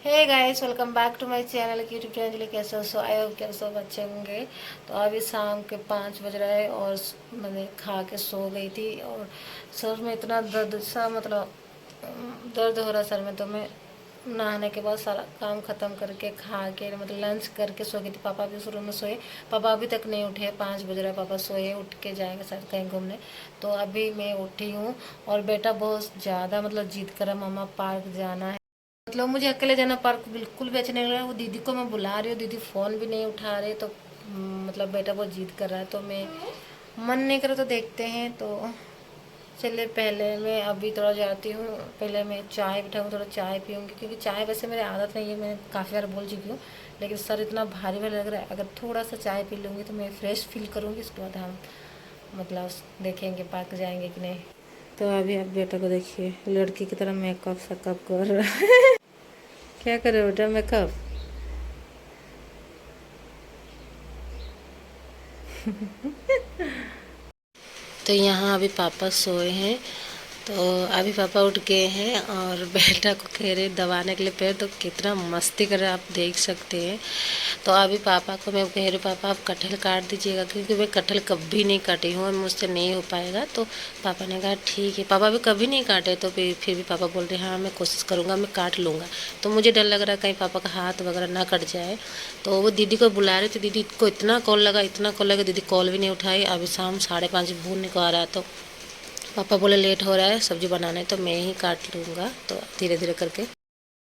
Hey guys, welcome back to my channel YouTube channel. Anjali कैसे हो? सो आए हो क्या? सब अच्छे होंगे। तो अभी शाम के 5 बज रहे हैं और मैंने खा के सो गई थी और सर में इतना दर्द सा दर्द हो रहा सर में। तो मैं नहाने के बाद सारा काम ख़त्म करके खा के लंच करके सो गई थी। पापा भी शुरू में सोए। पापा अभी तक नहीं उठे, 5 बज रहे। पापा सोए, उठ के जाएंगे शायद कहीं घूमने। तो अभी मैं उठी हूँ और बेटा बहुत ज़्यादा जिद कर रहा, मम्मा पार्क जाना है। मुझे अकेले जाना पार्क बिल्कुल भी अच्छा नहीं लग रहा है। वो दीदी को मैं बुला रही हूँ, दीदी फ़ोन भी नहीं उठा रहे। तो बेटा बहुत जिद कर रहा है तो मैं मन नहीं करे तो देखते हैं। तो चलिए, पहले मैं अभी थोड़ा जाती हूँ। पहले मैं चाय बिठाऊँ, थोड़ा चाय पीऊँगी क्योंकि चाय वैसे मेरी आदत नहीं है, मैं काफ़ी बार बोल चुकी हूँ। लेकिन सर इतना भारी भारी लग रहा है, अगर थोड़ा सा चाय पी लूँगी तो मैं फ्रेश फील करूँगी। उसके बाद हम देखेंगे पार्क जाएंगे कि नहीं। तो अभी आप बेटा को देखिए, लड़की की तरह मेकअप सकअप कर रहा है। क्या करे बेटा, मेकअप। तो यहाँ अभी पापा सोए हैं। तो अभी पापा उठ गए हैं और बेटा को कह रहे दबाने के लिए पैर। तो कितना मस्ती कर रहा है आप देख सकते हैं। तो अभी पापा को मैं कह रही हूँ, पापा आप कटहल काट दीजिएगा क्योंकि मैं कटहल कभी नहीं काटी हूँ और मुझसे नहीं हो पाएगा। तो पापा ने कहा ठीक है। पापा भी कभी नहीं काटे तो फिर भी पापा बोल रहे हाँ मैं कोशिश करूँगा, मैं काट लूँगा। तो मुझे डर लग रहा है कहीं पापा का हाथ वगैरह ना कट जाए। तो वो दीदी को बुला रहे थे, दीदी को इतना कॉल लगा, इतना कॉल लगा, दीदी कॉल भी नहीं उठाई। अभी शाम 5:30 भूनने को आ रहा है। तो पापा बोले लेट हो रहा है, सब्जी बनाना है तो मैं ही काट लूँगा। तो धीरे धीरे करके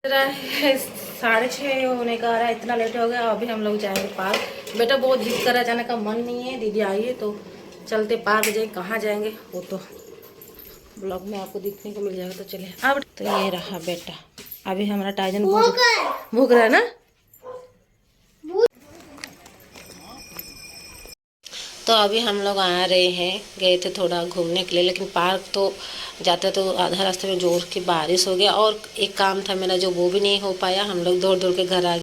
6:30 होने का आ रहा है, इतना लेट हो गया। अभी हम लोग जाएंगे पार्क। बेटा बहुत जिद कर रहा है, जाने का मन नहीं है। दीदी आई है तो चलते पार्क जाए। कहाँ जाएंगे वो तो ब्लॉग में आपको दिखने को मिल जाएगा। तो चलिए अब। तो ये रहा बेटा, अभी हमारा टाइजन भूख रहा है ना। तो अभी हम लोग आ रहे हैं, गए थे थोड़ा घूमने के लिए, लेकिन पार्क तो जाते तो आधा रास्ते में जोर की बारिश हो गया और एक काम था मेरा जो वो भी नहीं हो पाया। हम लोग दौड़ दौड़ के घर आ गए।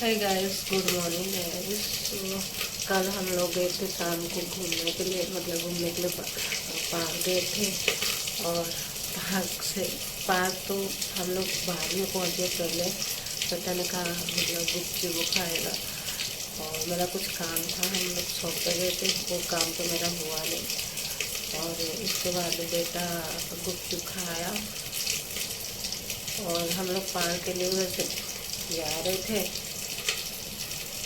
Hi guys, good morning guys. कल हम लोग गए थे शाम को घूमने के लिए, पार्क गए थे। और पार्क तो हम लोग बाद में पहुँचे पहले। पता नहीं कहा गुपचुप वो खाएगा और मेरा कुछ काम था, हम लोग शॉप पे गए थे, वो काम तो मेरा हुआ नहीं। और उसके बाद बेटा गुपचुप खाया और हम लोग पार्क के लिए उधर से जा रहे थे।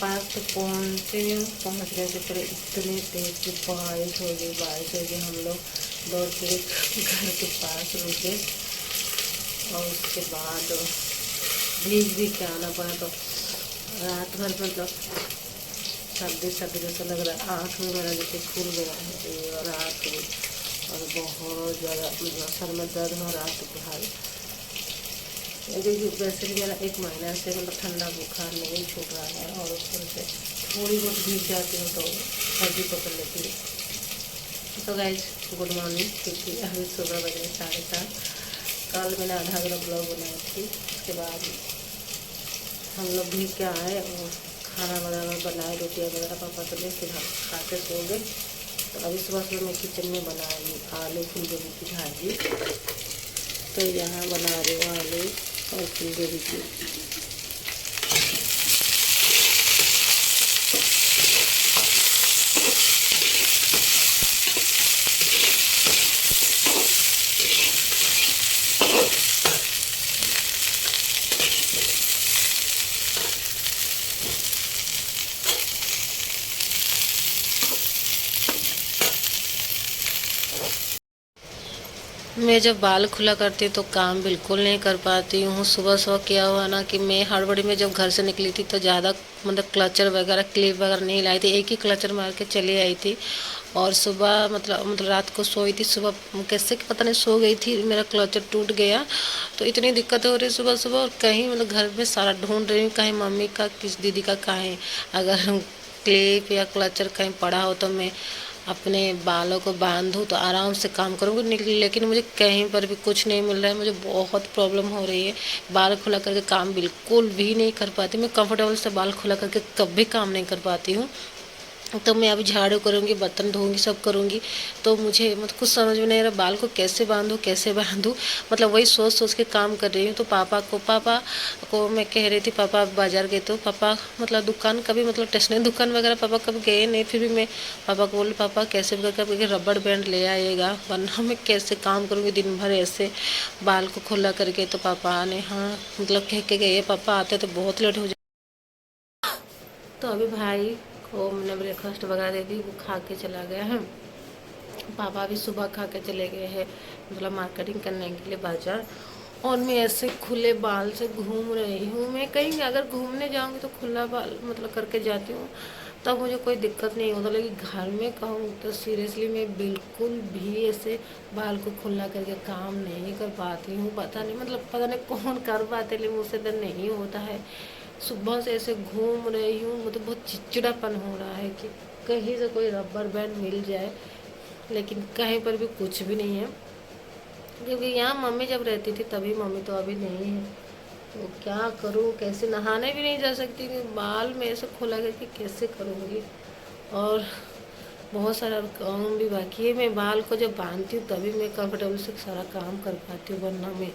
पार्क तो पहुँचने से पहले इतनी तेज की बारिश हो गई। हम लोग दौड़ के घर के पास रुके और उसके बाद भीग भी के आना पड़ा। तो रात भर सर्दी सर्दी जैसा लग रहा है, आँख में मेरा जैसे खुल गया है और रात में। और बहुत ज़्यादा सर में दर्द हो रात भाई। वैसे भी मेरा 1 महीना से ठंडा बुखार नहीं छूट रहा है और ऊपर से थोड़ी बहुत भीग जाती हूँ तो सर्दी पकड़ लेती है। तो गाइज गुड मॉर्निंग, क्योंकि अभी सुबह बजे 7:30। कल मैंने आधा घंटा ब्लॉग बनाई थी। उसके बाद हम लोग भीग के आए और खाना वगैरह बनाए, रोटियाँ वगैरह पापा तो ले फिर हम खा के सो गए। तो अभी सुबह मैं किचन में बनाई आलू फूल गोभी की भाजी। तो यहाँ बना रही हूँ आलू और फूल गोभी की। मैं जब बाल खुला करती हूँ तो काम बिल्कुल नहीं कर पाती हूँ। सुबह सुबह क्या हुआ ना कि मैं हड़बड़ी में जब घर से निकली थी तो ज़्यादा क्लचर वगैरह क्लिप वगैरह नहीं लाई थी, एक ही क्लचर मार के चली आई थी। और सुबह रात को सोई थी, सुबह कैसे कि पता नहीं सो गई थी, मेरा क्लचर टूट गया। तो इतनी दिक्कत हो रही सुबह सुबह। और कहीं घर में सारा ढूंढ रही हूँ, कहीं मम्मी का किस दीदी का कहीं अगर क्लिप या क्लचर कहीं पड़ा हो तो मैं अपने बालों को बांधूँ तो आराम से काम करूँगी। लेकिन मुझे कहीं पर भी कुछ नहीं मिल रहा है, मुझे बहुत प्रॉब्लम हो रही है। बाल खुला करके काम बिल्कुल भी नहीं कर पाती मैं, कंफर्टेबल से बाल खुला करके कभी काम नहीं कर पाती हूँ। तो मैं अभी झाड़ू करूँगी, बर्तन धोऊंगी, सब करूँगी। तो मुझे मतलब कुछ समझ में नहीं आ रहा बाल को कैसे बांधूँ, कैसे बांधूँ। मतलब वही सोच सोच के काम कर रही हूँ। तो पापा को मैं कह रही थी, पापा बाजार गए तो पापा मतलब दुकान कभी मतलब स्टेशनरी दुकान वगैरह पापा कभी गए नहीं। फिर भी मैं पापा को बोली पापा कैसे भी करके रबड़ बैंड ले आइएगा, वरना मैं कैसे काम करूँगी दिन भर ऐसे बाल को खुला करके। तो पापा ने हाँ मतलब कह के गए, पापा आते तो बहुत लेट हो जाए। तो अभी भाई को मैंने ब्रेकफास्ट वगैरह दे दी, वो खा के चला गया है। पापा भी सुबह खा के चले गए हैं मतलब मार्केटिंग करने के लिए बाजार। और मैं ऐसे खुले बाल से घूम रही हूँ। मैं कहीं अगर घूमने जाऊँगी तो खुला बाल मतलब करके जाती हूँ, तब मुझे कोई दिक्कत नहीं होता। लेकिन घर में कहूँ तो सीरियसली मैं बिल्कुल भी ऐसे बाल को खुला करके काम नहीं कर पाती हूँ। पता नहीं मतलब पता नहीं कौन कर पाते, लेकिन मुझसे तो नहीं होता है। सुबह से ऐसे घूम रही हूँ, मतलब बहुत चिड़चिड़ापन हो रहा है कि कहीं से कोई रबर बैंड मिल जाए, लेकिन कहीं पर भी कुछ भी नहीं है। क्योंकि यहाँ मम्मी जब रहती थी तभी, मम्मी तो अभी नहीं है। तो क्या करूँ, कैसे नहाने भी नहीं जा सकती कि बाल में ऐसे खोला करके कैसे करूँगी। और बहुत सारा काम भी बाकी है। मैं बाल को जब बांधती हूँ तभी मैं कंफर्टेबल से सारा काम कर पाती हूँ, वरना मैं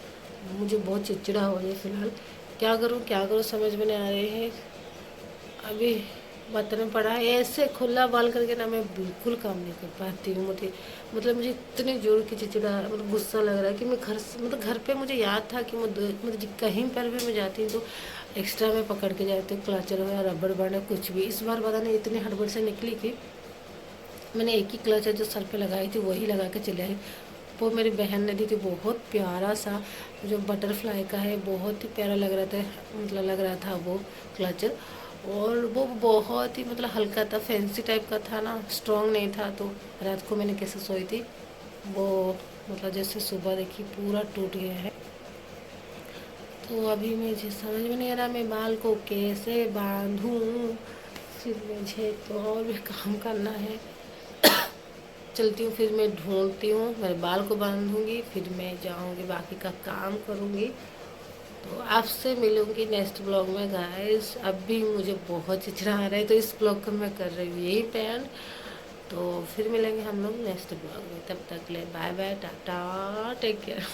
मुझे बहुत चिड़चिड़ा हो रही है फिलहाल। क्या करूँ समझ में नहीं आ रही है। अभी बर्तन पड़ा है, ऐसे खुला बाल करके ना मैं बिल्कुल काम नहीं कर पाती हूँ। मुझे इतनी जोर की चिड़चिड़ा मतलब गुस्सा लग रहा है कि मैं घर से मतलब घर पे मुझे याद था कि मतलब कहीं पर भी मैं जाती हूँ तो एक्स्ट्रा में पकड़ के जाती हूँ, क्लचर हो या रबड़ बैंड कुछ भी। इस बार पता नहीं इतनी हड़बड़ से निकली कि मैंने एक ही क्लचर जो सर पे लगाई थी वही लगा के चले आई। वो मेरी बहन ने दी थी, बहुत प्यारा सा जो बटरफ्लाई का है, बहुत ही प्यारा लग रहा था। मतलब लग रहा था वो क्लचर। और वो बहुत ही मतलब हल्का था, फैंसी टाइप का था ना, स्ट्रॉन्ग नहीं था। तो रात को मैंने कैसे सोई थी वो मतलब जैसे सुबह देखी पूरा टूट गया है। तो अभी मुझे समझ में नहीं आ रहा मैं बाल को कैसे बांधूँ। फिर मुझे तो और भी काम करना है। चलती हूँ, फिर मैं ढूंढती हूँ, मेरे बाल को बांधूंगी, फिर मैं जाऊँगी बाकी का काम करूँगी। तो आपसे मिलूँगी नेक्स्ट ब्लॉग में गाइस। अभी मुझे बहुत चिढ़ा आ रहा है तो इस ब्लॉग को मैं कर रही हूँ यही पैन। तो फिर मिलेंगे हम लोग नेक्स्ट ब्लॉग में, तब तक ले बाय बाय, टाटा, टेक केयर।